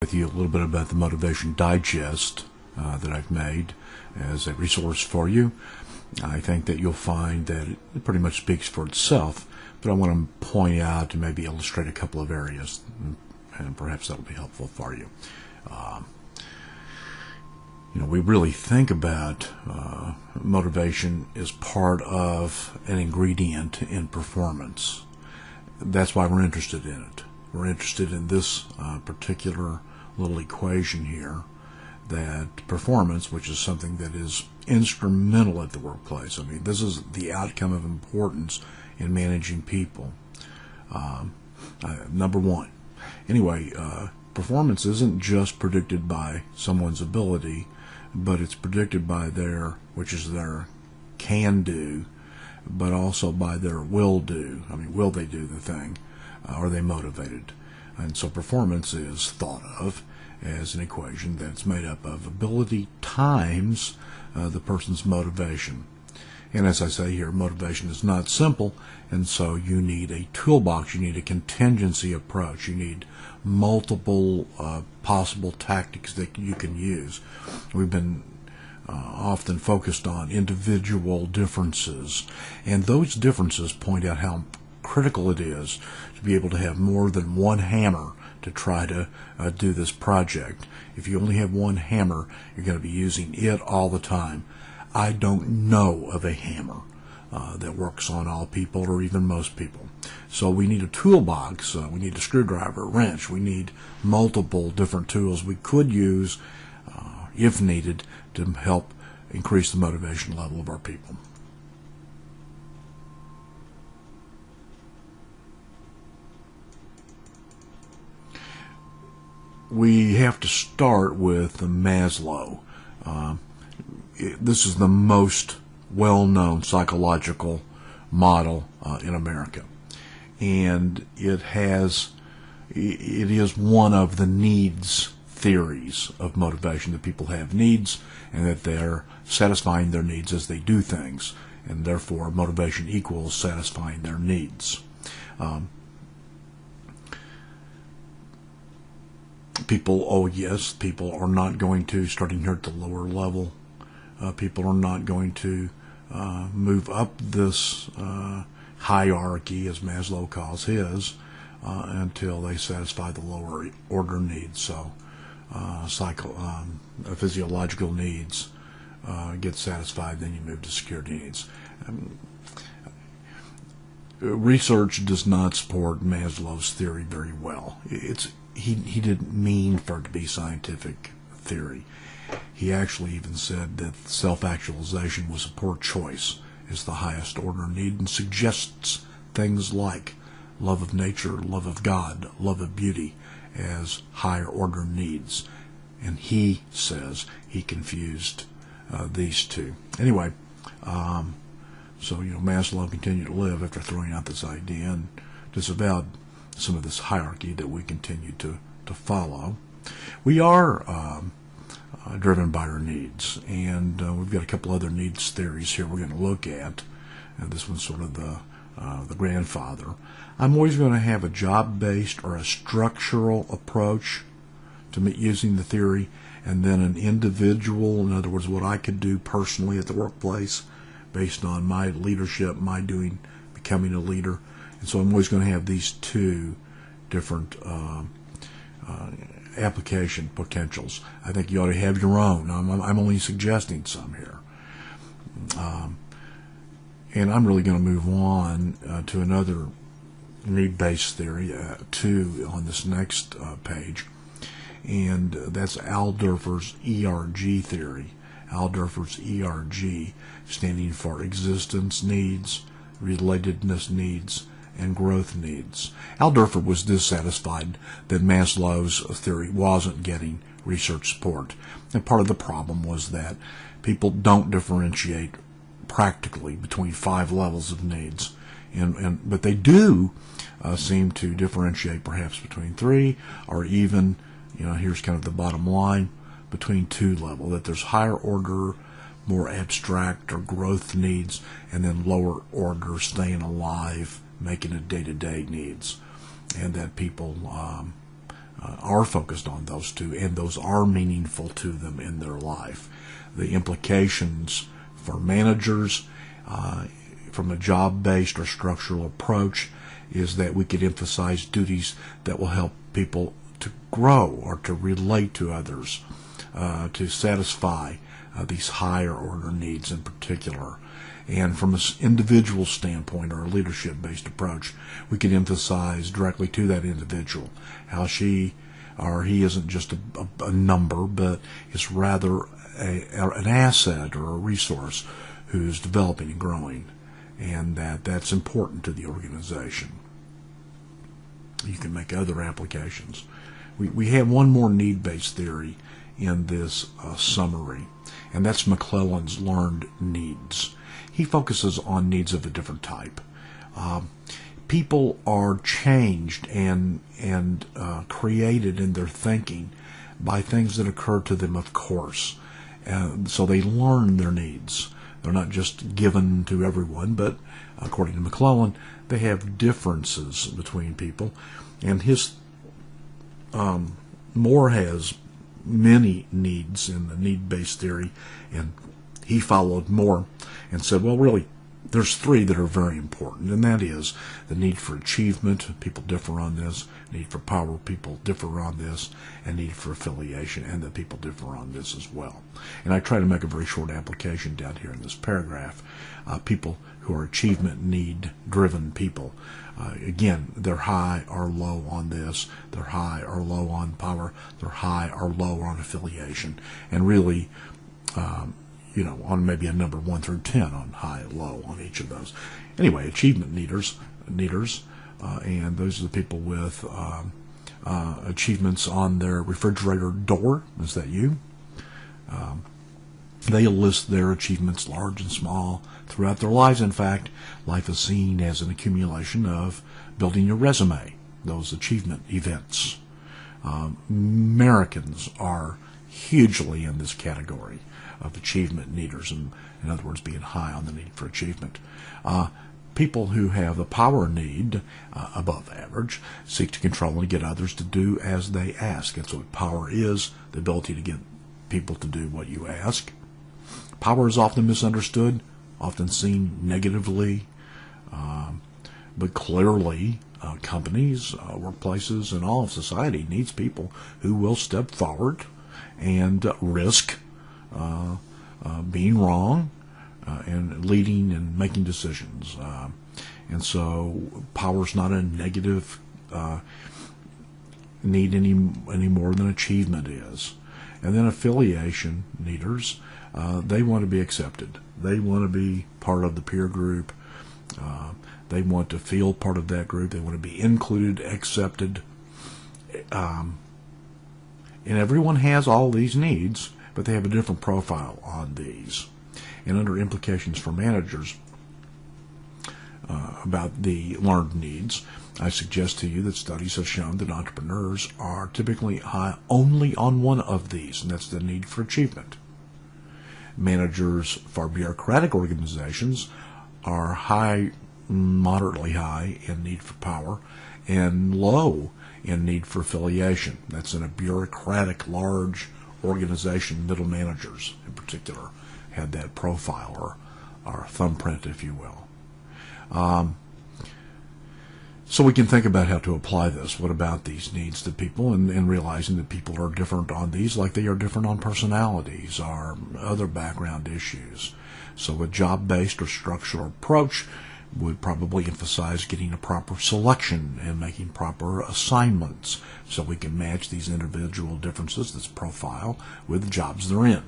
with you a little bit about the Motivation Digest that I've made as a resource for you. I think that you'll find that it pretty much speaks for itself, but I want to point out and maybe illustrate a couple of areas, and perhaps that will be helpful for you. We really think about motivation as part of an ingredient in performance. That's why we're interested in it. We're interested in this particular little equation here, that performance, which is something that is instrumental at the workplace. I mean, this is the outcome of importance in managing people. Number one. Anyway, performance isn't just predicted by someone's ability, but it's predicted by their can do, but also by their will do. I mean, will they do the thing? Are they motivated? And so performance is thought of as an equation that's made up of ability times the person's motivation. And as I say here, motivation is not simple, and so you need a toolbox, you need a contingency approach, you need multiple possible tactics that you can use. We've been often focused on individual differences, and those differences point out how critical it is to be able to have more than one hammer to try to do this project. If you only have one hammer, you're going to be using it all the time. I don't know of a hammer that works on all people or even most people. So we need a toolbox, we need a screwdriver, a wrench, we need multiple different tools we could use, if needed, to help increase the motivation level of our people. We have to start with Maslow. This is the most well-known psychological model in America, and it is one of the needs theories of motivation, that people have needs and that they're satisfying their needs as they do things, and therefore motivation equals satisfying their needs. People are not going to, starting here at the lower level, people are not going to move up this hierarchy, as Maslow calls his, until they satisfy the lower order needs. So physiological needs get satisfied, then you move to security needs. Research does not support Maslow's theory very well. He didn't mean for it to be scientific theory. He actually even said that self-actualization was a poor choice as the highest order need, and suggests things like love of nature, love of God, love of beauty as higher order needs. And he says he confused these two. Anyway, so Maslow continued to live after throwing out this idea and disavowed some of this hierarchy that we continue to follow. We are driven by our needs, and we've got a couple other needs theories here we're going to look at. This one's sort of the grandfather. I'm always going to have a job-based or a structural approach to using the theory, and then an individual, in other words, what I could do personally at the workplace based on my leadership, becoming a leader. And so I'm always going to have these two different application potentials. I think you ought to have your own. I'm only suggesting some here. And I'm really going to move on to another need-based theory, two on this next page, and that's Alderfer's ERG theory. Alderfer's ERG, standing for existence needs, relatedness needs, and growth needs. Alderfer was dissatisfied that Maslow's theory wasn't getting research support, and part of the problem was that people don't differentiate practically between 5 levels of needs, but they do seem to differentiate perhaps between 3, or even, here's kind of the bottom line, between 2 levels, that there's higher order, more abstract or growth needs, and then lower order, staying alive, making it day-to-day needs, and that people are focused on those two, and those are meaningful to them in their life. The implications for managers from a job-based or structural approach is that we could emphasize duties that will help people to grow or to relate to others, to satisfy these higher order needs in particular. And from an individual standpoint or a leadership-based approach, we could emphasize directly to that individual how she or he isn't just a number, but is rather an asset or a resource who's developing and growing, and that's important to the organization. You can make other applications. We have one more need-based theory in this summary, and that's McClelland's learned needs. He focuses on needs of a different type. People are changed and created in their thinking by things that occur to them, of course. So they learn their needs. They're not just given to everyone, but according to McClelland, they have differences between people. And Moore has many needs in the need-based theory, and he followed Moore and said, well, really, there's three that are very important, and that is the need for achievement. People differ on this. Need for power. People differ on this. And need for affiliation, and the people differ on this as well. And I try to make a very short application down here in this paragraph. People who are achievement need-driven people. Again, they're high or low on this. They're high or low on power. They're high or low on affiliation. And really, on maybe a number 1 through 10 on high and low on each of those. Anyway, achievement needers, and those are the people with achievements on their refrigerator door. Is that you? They list their achievements, large and small, throughout their lives. In fact, life is seen as an accumulation of building your resume, those achievement events. Americans are hugely in this category of achievement needers, and in other words, being high on the need for achievement. People who have the power need above average seek to control and get others to do as they ask. That's what power is, the ability to get people to do what you ask. Power is often misunderstood, often seen negatively, but clearly companies, workplaces, and all of society needs people who will step forward and risk being wrong and leading and making decisions. And so power's not a negative need any more than achievement is. And then affiliation needers, they want to be accepted. They want to be part of the peer group. They want to feel part of that group. They want to be included, accepted. And everyone has all these needs, but they have a different profile on these. And under implications for managers about the learned needs, I suggest to you that studies have shown that entrepreneurs are typically high only on one of these, and that's the need for achievement. Managers for bureaucratic organizations are high, moderately high in need for power, and low in need for affiliation. That's in a bureaucratic, large organization. Middle managers, in particular, had that profile or thumbprint, if you will. So we can think about how to apply this. What about these needs to people, and realizing that people are different on these like they are different on personalities or other background issues. So a job-based or structural approach would probably emphasize getting a proper selection and making proper assignments so we can match these individual differences, this profile, with the jobs they're in.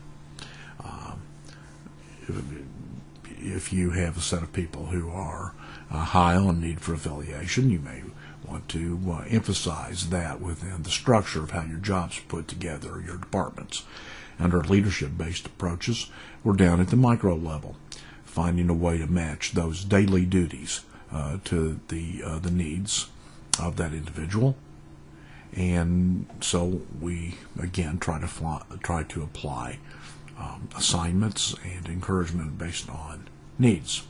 If you have a set of people who are high on need for affiliation, you may want to emphasize that within the structure of how your jobs are put together, your departments. Under leadership-based approaches, we're down at the micro level, finding a way to match those daily duties to the needs of that individual. And so we, again, try to apply assignments and encouragement based on needs.